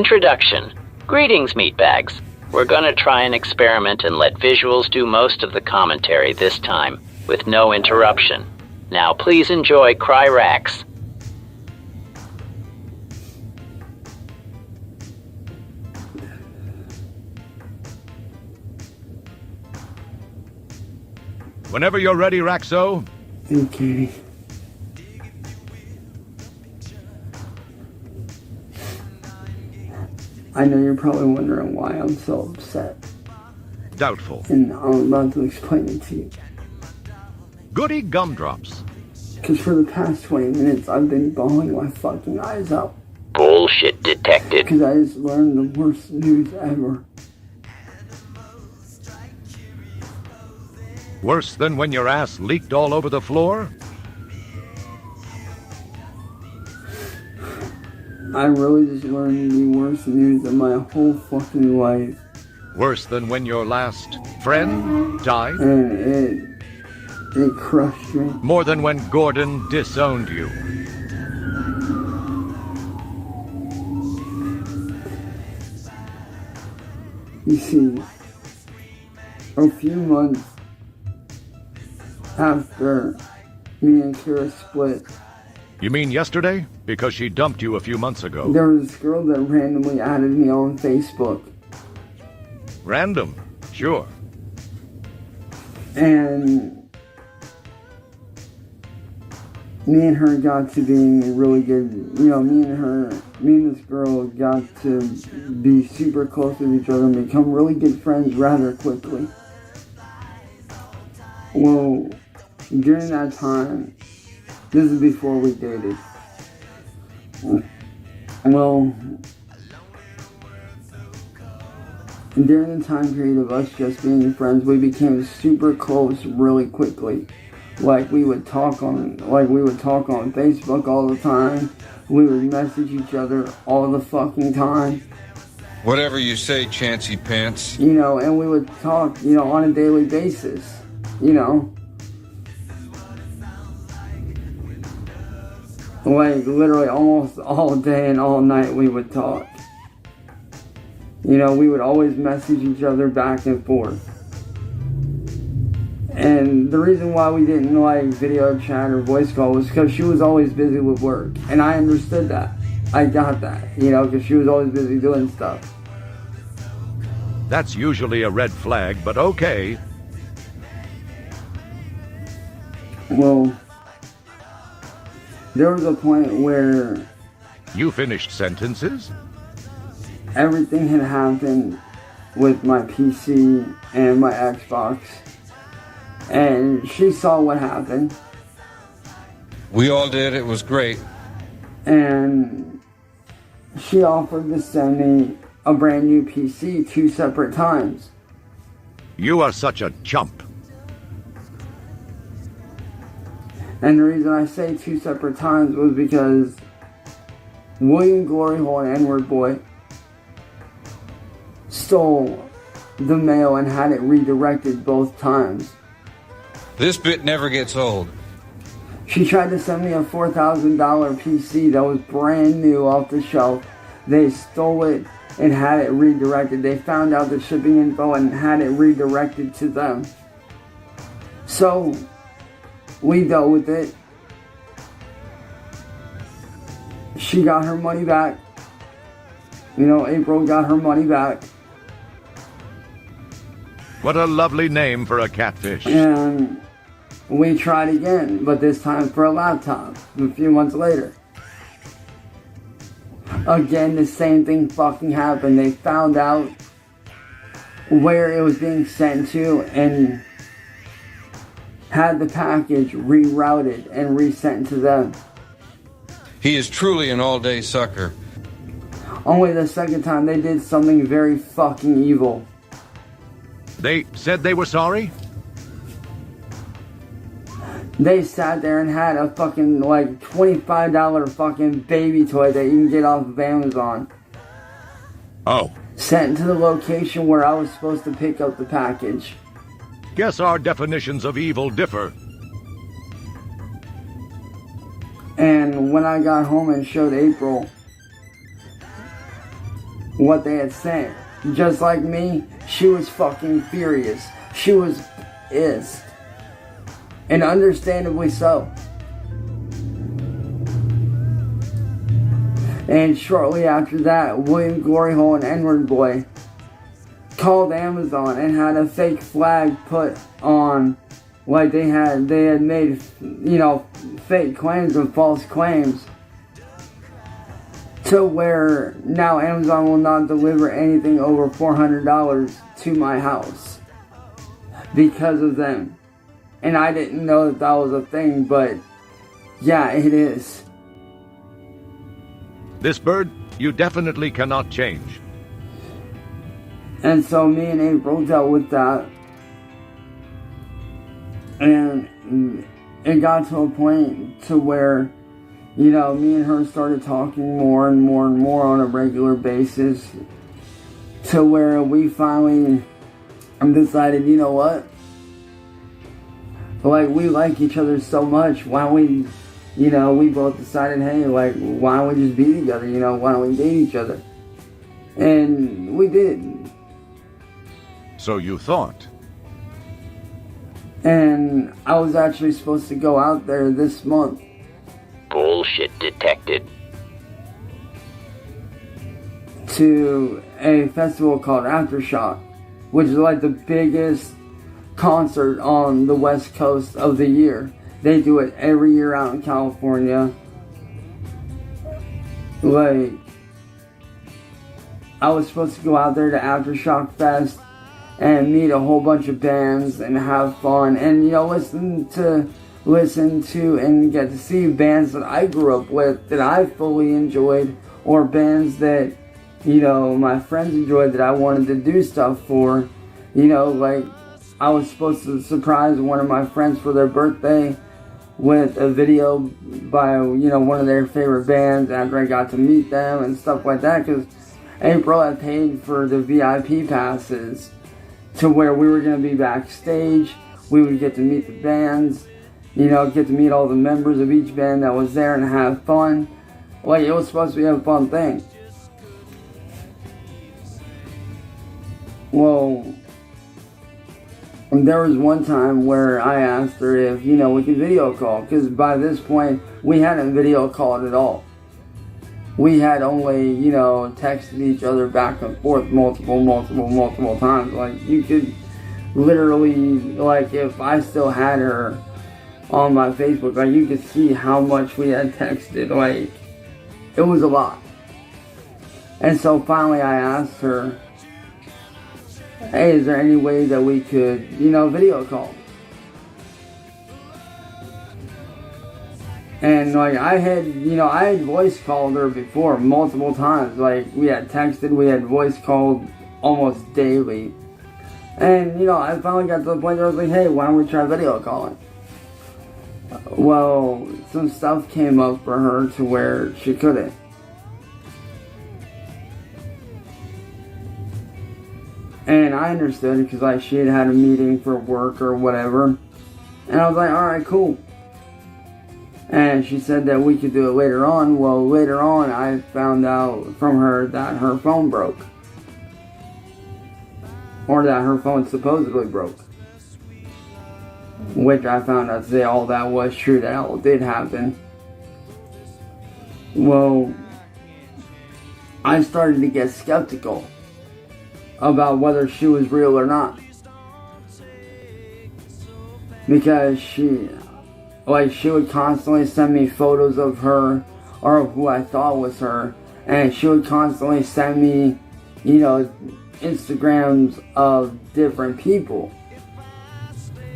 Introduction. Greetings, meatbags. We're gonna try an experiment and let visuals do most of the commentary this time, with no interruption. Now please enjoy Cyraxx. Whenever you're ready, Raxo. Okay. I know you're probably wondering why I'm so upset. Doubtful. And I'm about to explain it to you. Goody gumdrops. Because for the past 20 minutes, I've been bawling my fucking eyes out. Bullshit detected. Because I just learned the worst news ever. Worse than when your ass leaked all over the floor? I really just learned the worst news of my whole fucking life. Worse than when your last friend died? And it crushed me. More than when Gordon disowned you? You see, a few months after me and Kira split, You mean yesterday? Because she dumped you a few months ago. there was this girl that randomly added me on Facebook. Random, sure. And me and her got to being really good. Me and this girl got to be super close with each other and become really good friends rather quickly. Well, during that time, this is before we dated. Well, during the time period of us just being friends, we became super close really quickly. Like we would talk on Facebook all the time. We would message each other all the fucking time. Whatever you say, Chancy Pants. And we would talk, on a daily basis. Like literally almost all day and all night we would talk. We would always message each other back and forth. And the reason why we didn't like video chat or voice call was because she was always busy with work. And I understood that. I got that, because she was always busy doing stuff. That's usually a red flag, but okay. Well, there was a point where You finished sentences? everything had happened with my PC and my Xbox. And she saw what happened. We all did. It was great. And she offered to send me a brand new PC 2 separate times. You are such a chump. And the reason I say 2 separate times was because William Gloryhole and WordBoi stole the mail and had it redirected both times. This bit never gets old. She tried to send me a $4,000 PC that was brand new off the shelf. They stole it and had it redirected. They found out the shipping info and had it redirected to them. So we dealt with it. She got her money back. April got her money back. What a lovely name for a catfish. And we tried again, but this time for a laptop a few months later. Again, the same thing fucking happened. They found out where it was being sent to and had the package rerouted and resent to them. He is truly an all-day sucker. Only the second time they did something very fucking evil. They said they were sorry? They sat there and had a fucking $25 fucking baby toy that you can get off of Amazon. Oh. Sent to the location where I was supposed to pick up the package. Guess our definitions of evil differ. And when I got home and showed April what they had sent. Just like me, she was fucking furious. She was pissed. And understandably so. And shortly after that, William Gloryhole and WordBoi called Amazon and had a fake flag put on, like they had made, fake claims and false claims, to where now Amazon will not deliver anything over $400 to my house because of them. And I didn't know that was a thing, but yeah, it is. This bird, you definitely cannot change. And so me and April dealt with that. And it got to a point to where, me and her started talking more and more and more on a regular basis, to where we finally decided, you know what? Like, we like each other so much, why don't we, we both decided, hey, like, why don't we just be together, why don't we date each other? And we did. So you thought. And I was actually supposed to go out there this month. Bullshit detected. To a festival called Aftershock, which is like the biggest concert on the west coast of the year. They do it every year out in California. Like, I was supposed to go out there to Aftershock Fest and meet a whole bunch of bands and have fun and, listen to and get to see bands that I grew up with, that I fully enjoyed, or bands that, my friends enjoyed, that I wanted to do stuff for. Like, I was supposed to surprise one of my friends for their birthday with a video by, one of their favorite bands after I got to meet them and stuff like that, because April had paid for the VIP passes to where we were going to be backstage. We would get to meet the bands, get to meet all the members of each band that was there and have fun. Like, it was supposed to be a fun thing. Well, there was one time where I asked her if, we could video call, because by this point, we hadn't video called at all. We had only, texted each other back and forth multiple times. Like, you could literally, like, if I still had her on my Facebook, like, you could see how much we had texted. Like, it was a lot. And so finally I asked her, hey, is there any way that we could, video call? And, like, I had voice called her before multiple times. Like, we had texted, we had voice called almost daily. And, I finally got to the point where I was like, hey, why don't we try video calling? Well, some stuff came up for her to where she couldn't. And I understood, because, like, she had a meeting for work or whatever. And I was like, alright, cool. And she said that we could do it later on. Well, later on, I found out from her that her phone broke. Or that her phone supposedly broke. Which I found out today all that was true. That all did happen. Well, I started to get skeptical about whether she was real or not. Because she would constantly send me photos of her, or of who I thought was her, and she would constantly send me, Instagrams of different people.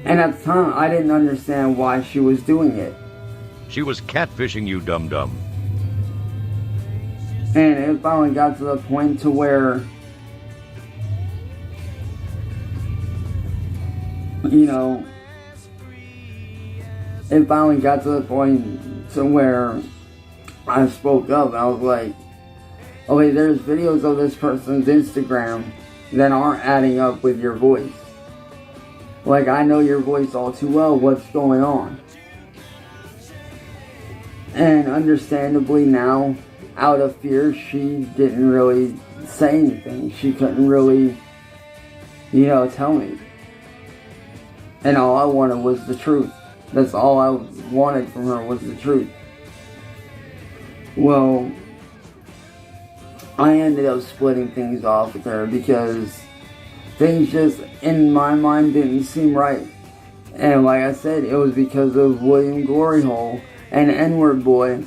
And at the time, I didn't understand why she was doing it. She was catfishing you, dum-dum. And it finally got to the point to where, it finally got to the point to where I spoke up. I was like, okay, there's videos of this person's Instagram that aren't adding up with your voice. Like, I know your voice all too well. What's going on? And understandably now, out of fear, she didn't really say anything. She couldn't really, tell me. And all I wanted was the truth. That's all I wanted from her, was the truth. Well, I ended up splitting things off with her because things just, in my mind, didn't seem right. And like I said, it was because of William Gloryhole and WordBoi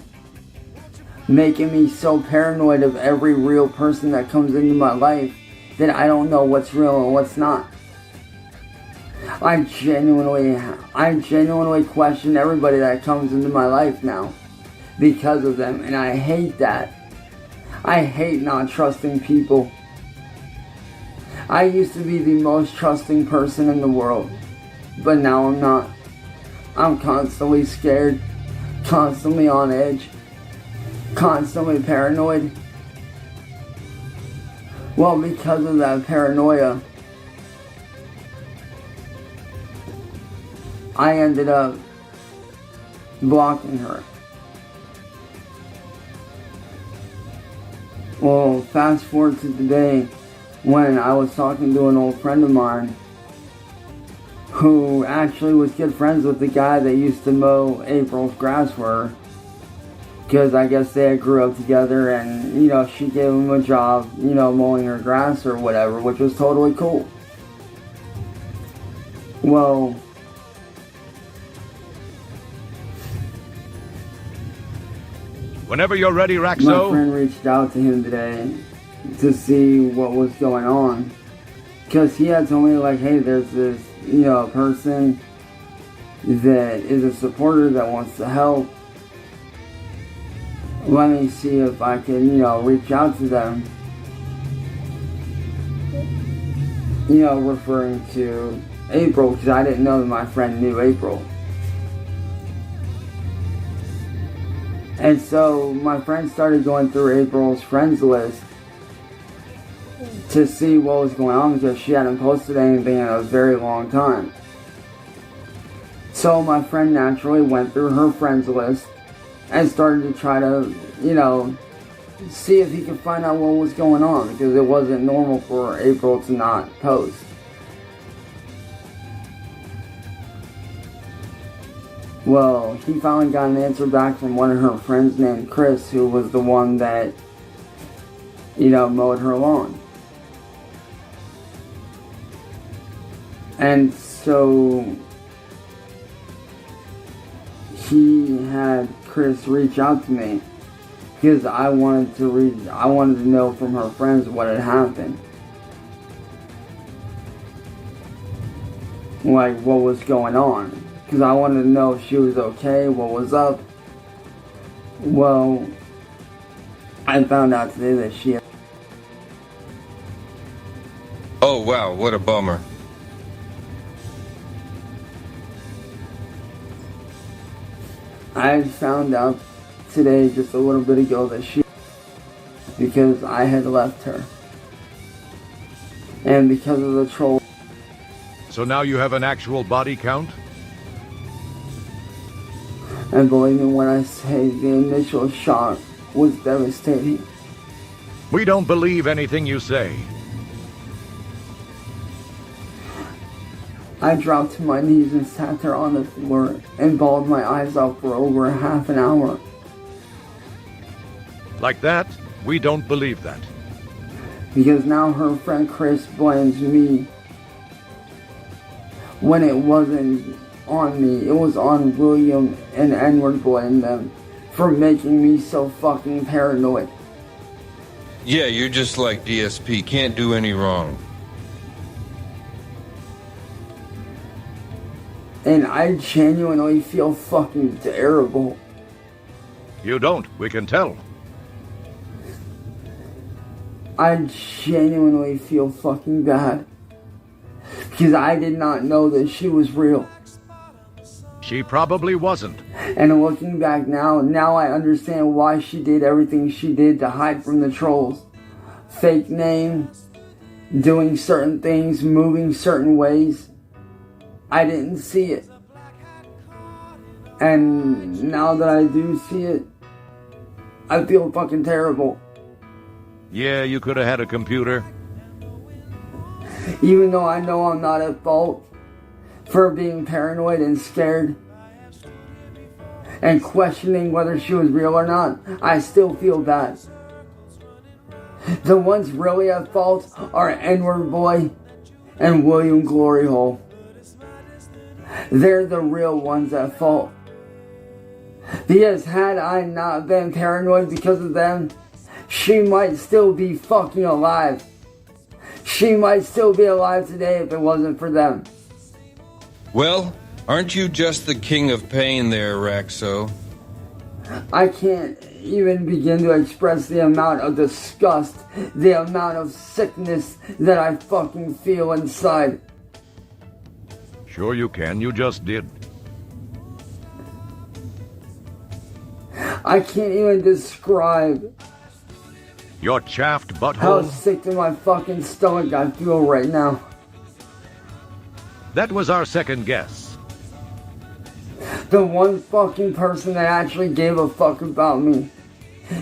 making me so paranoid of every real person that comes into my life that I don't know what's real and what's not. I genuinely question everybody that comes into my life now because of them, and I hate that. I hate not trusting people. I used to be the most trusting person in the world, but now I'm not. I'm constantly scared, constantly on edge, constantly paranoid. Well, because of that paranoia, I ended up blocking her. Well, fast forward to today when I was talking to an old friend of mine who actually was good friends with the guy that used to mow April's grass for her. Because I guess they grew up together and, she gave him a job, mowing her grass or whatever, which was totally cool. Well, Whenever you're ready, my Raxo. friend reached out to him today to see what was going on. Because he had told me, like, hey, there's this, person that is a supporter that wants to help. Let me see if I can, reach out to them. Referring to April, because I didn't know that my friend knew April. And so my friend started going through April's friends list to see what was going on because she hadn't posted anything in a very long time. So my friend naturally went through her friends list and started to try to, see if he could find out what was going on because it wasn't normal for April to not post. Well, he finally got an answer back from one of her friends named Chris, who was the one that, mowed her lawn. And so he had Chris reach out to me because I wanted to know from her friends what had happened. Like, what was going on. Because I wanted to know if she was okay, what was up. Well, I found out today that she... Oh, wow, what a bummer. I found out today, just a little bit ago, that she... because I had left her. And because of the troll... So now you have an actual body count? And believe me when I say the initial shock was devastating. We don't believe anything you say. I dropped to my knees and sat there on the floor and bawled my eyes out for over half an hour. Like that? We don't believe that. Because now her friend Chris blames me when it wasn't on me. It was on William and WordBoi and them for making me so fucking paranoid. Yeah, you're just like DSP. Can't do any wrong. And I genuinely feel fucking terrible. You don't. We can tell. I genuinely feel fucking bad. Because I did not know that she was real. She probably wasn't. And looking back now I understand why she did everything she did to hide from the trolls. Fake name, doing certain things, moving certain ways. I didn't see it. And now that I do see it, I feel fucking terrible. Yeah, you could have had a computer. Even though I know I'm not at fault for being paranoid and scared and questioning whether she was real or not, I still feel bad. The ones really at fault are WordBoi and William Glory Hole. They're the real ones at fault. Because had I not been paranoid because of them, she might still be fucking alive. She might still be alive today if it wasn't for them. Well, aren't you just the king of pain there, Raxo? I can't even begin to express the amount of disgust, the amount of sickness that I fucking feel inside. Sure you can, you just did. I can't even describe Your chaffed how butthole. sick to my fucking stomach I feel right now. That was our second guess. The one fucking person that actually gave a fuck about me.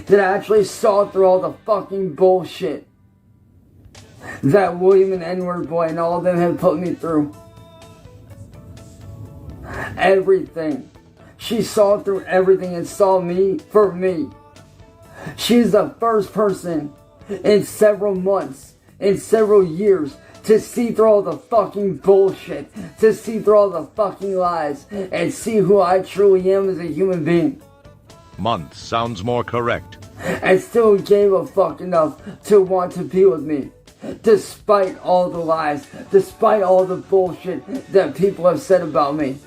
That actually saw through all the fucking bullshit that William and WordBoi and all of them had put me through. Everything. She saw through everything and saw me for me. She's the first person in several months, in several years, to see through all the fucking bullshit, to see through all the fucking lies, and see who I truly am as a human being. Months sounds more correct. And still gave a fuck enough to want to be with me. Despite all the lies, despite all the bullshit that people have said about me.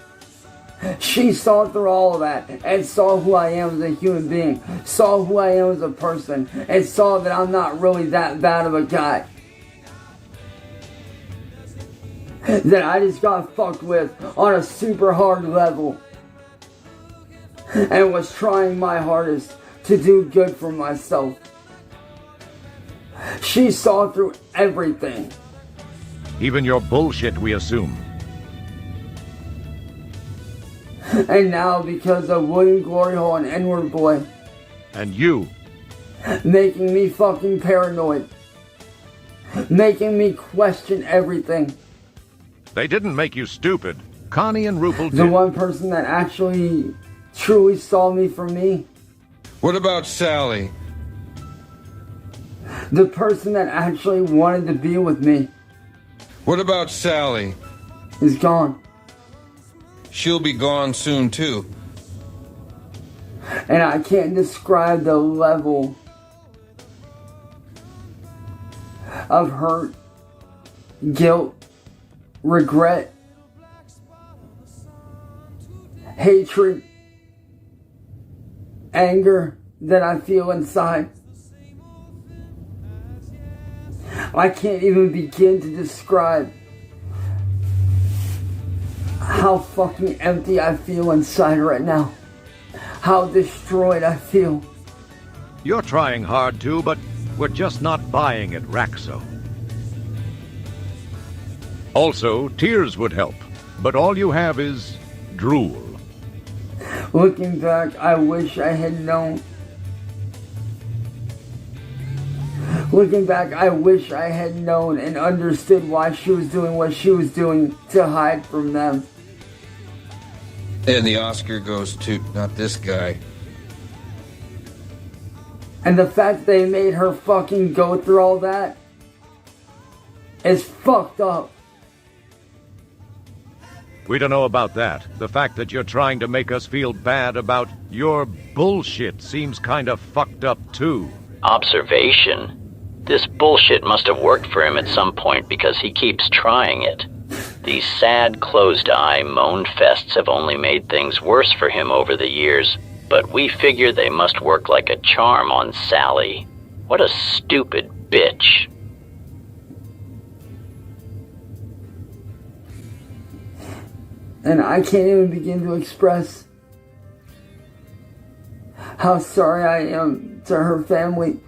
She saw through all of that and saw who I am as a human being, saw who I am as a person, and saw that I'm not really that bad of a guy. That I just got fucked with on a super hard level and was trying my hardest to do good for myself. She saw through everything. Even your bullshit, we assume. And now, because of William Glory Hole and WordBoi And you. making me fucking paranoid, making me question everything. They didn't make you stupid. Connie and Rupel The did. one person that actually truly saw me for me, What about Sally? the person that actually wanted to be with me, What about Sally? is gone. She'll be gone soon, too. And I can't describe the level of hurt, guilt, regret, hatred, anger that I feel inside. I can't even begin to describe how fucking empty I feel inside right now. How destroyed I feel. You're trying hard to, but we're just not buying it, Raxo. Also, tears would help, but all you have is drool. Looking back, I wish I had known. Looking back, I wish I had known and understood why she was doing what she was doing to hide from them. And the Oscar goes to not this guy. And the fact they made her fucking go through all that is fucked up. We don't know about that. The fact that you're trying to make us feel bad about your bullshit seems kind of fucked up, too. Observation. This bullshit must have worked for him at some point because he keeps trying it. These sad, closed-eye moan fests have only made things worse for him over the years, but we figure they must work like a charm on Sally. What a stupid bitch. And I can't even begin to express how sorry I am to her family.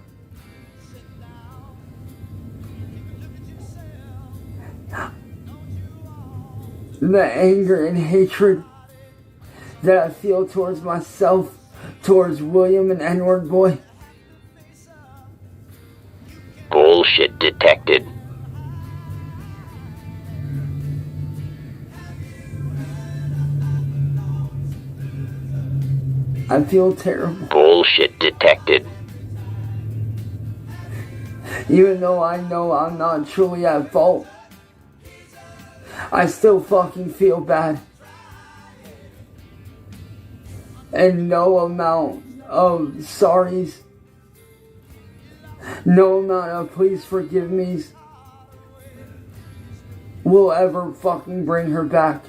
The anger and hatred that I feel towards myself, towards William and WordBoi. Bullshit detected. I feel terrible. Bullshit detected. Even though I know I'm not truly at fault, I still fucking feel bad. And no amount of sorries, no amount of please forgive me's will ever fucking bring her back.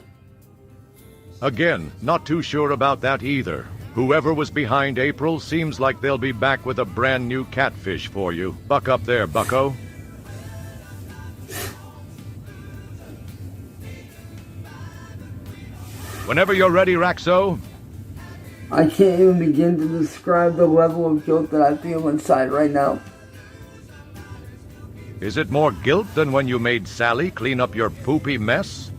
Again, not too sure about that either. Whoever was behind April seems like they'll be back with a brand new catfish for you. Buck up there, bucko. Whenever you're ready, Raxo. I can't even begin to describe the level of guilt that I feel inside right now. Is it more guilt than when you made Sally clean up your poopy mess?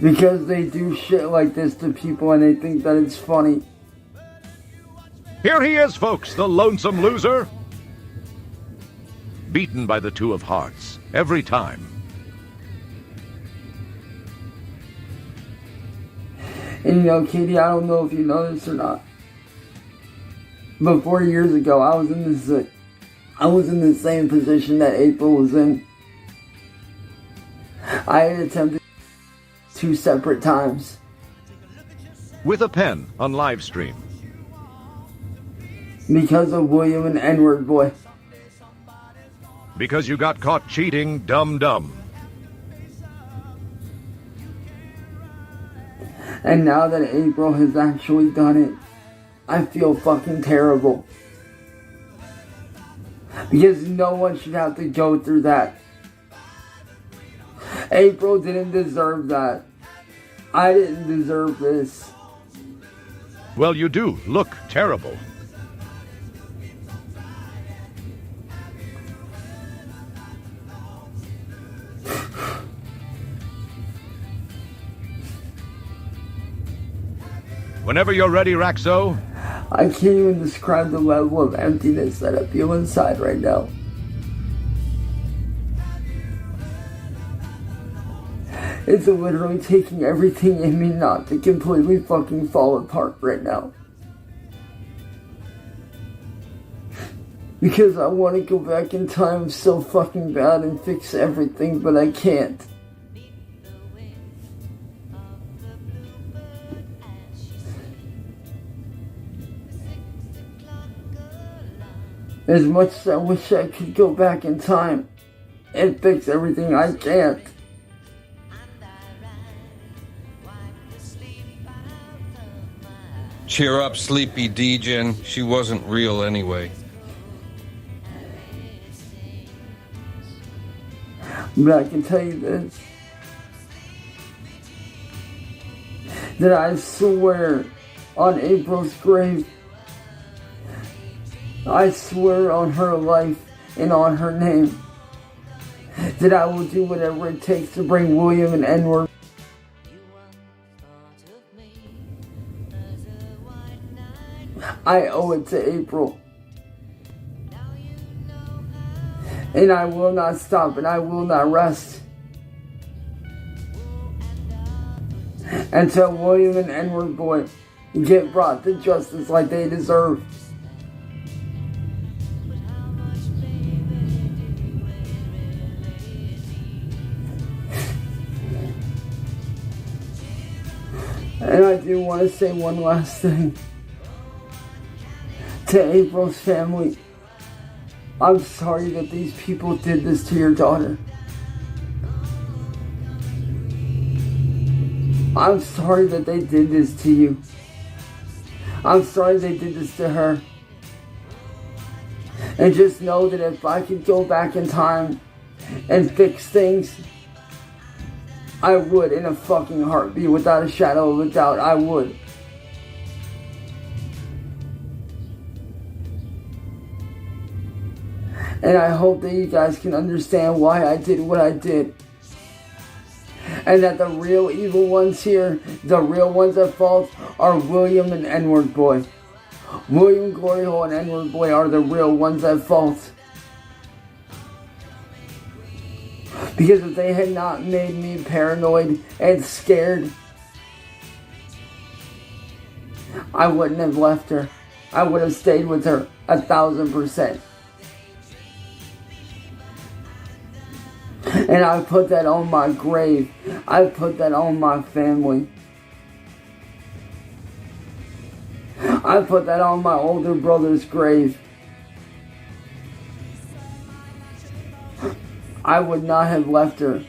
Because they do shit like this to people and they think that it's funny. Here he is, folks, the lonesome loser. Beaten by the two of hearts, every time. And you know, Katie, I don't know if you know this or not, but 4 years ago, I was in the same position that April was in. I had attempted 2 separate times. With a pen on live stream. Because of William and WordBoi. Because you got caught cheating, dumb. And now that April has actually done it, I feel fucking terrible. Because no one should have to go through that. April didn't deserve that. I didn't deserve this. Well, you do look terrible. Whenever you're ready, Raxo. I can't even describe the level of emptiness that I feel inside right now. It's literally taking everything in me not to completely fucking fall apart right now. Because I want to go back in time so fucking bad and fix everything, but I can't. As much as I wish I could go back in time and fix everything, I can't. Cheer up, sleepy Degen. She wasn't real anyway. But I can tell you this. That I swear on April's grave, I swear on her life and on her name, that I will do whatever it takes to bring William and N-word. I owe it to April. And I will not stop and I will not rest until William and WordBoi get brought to justice like they deserve. And I do want to say one last thing to April's family. I'm sorry that these people did this to your daughter. I'm sorry that they did this to you. I'm sorry they did this to her. And just know that if I could go back in time and fix things, I would in a fucking heartbeat, without a shadow of a doubt, I would. And I hope that you guys can understand why I did what I did. And that the real evil ones here, the real ones at fault, are William and WordBoi. William Glory Hole and WordBoi are the real ones at fault. Because if they had not made me paranoid and scared, I wouldn't have left her. I would have stayed with her 1,000%. And I put that on my grave. I put that on my family. I put that on my older brother's grave. I would not have left her.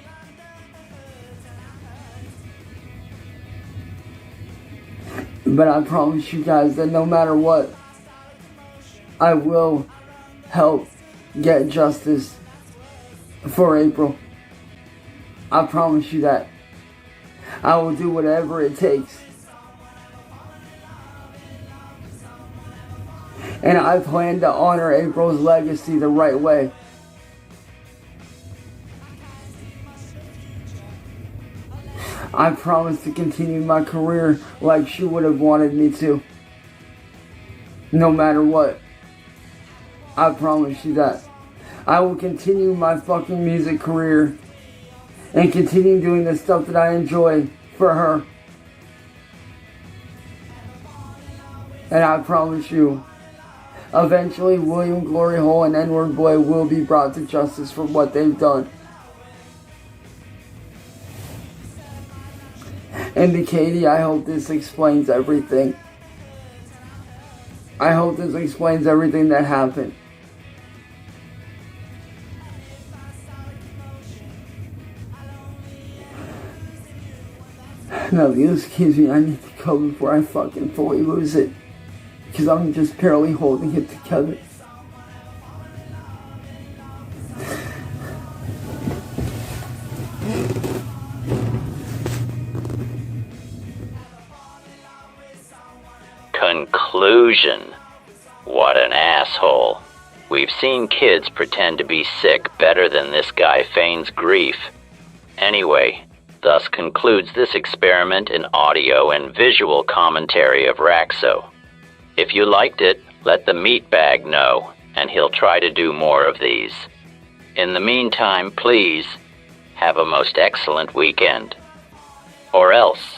But I promise you guys that no matter what, I will help get justice for April. I promise you that. I will do whatever it takes. And I plan to honor April's legacy the right way. I promise to continue my career like she would have wanted me to. No matter what. I promise you that. I will continue my fucking music career and continue doing the stuff that I enjoy for her. And I promise you, eventually William Glory Hole and WordBoi will be brought to justice for what they've done. And to Katie, I hope this explains everything. I hope this explains everything that happened. Now, excuse me, I need to go before I fucking fully lose it. Because I'm just barely holding it together. Conclusion. What an asshole. We've seen kids pretend to be sick better than this guy feigns grief. Anyway, thus concludes this experiment in audio and visual commentary of Raxo. If you liked it, let the meatbag know, and he'll try to do more of these. In the meantime, please, have a most excellent weekend. Or else.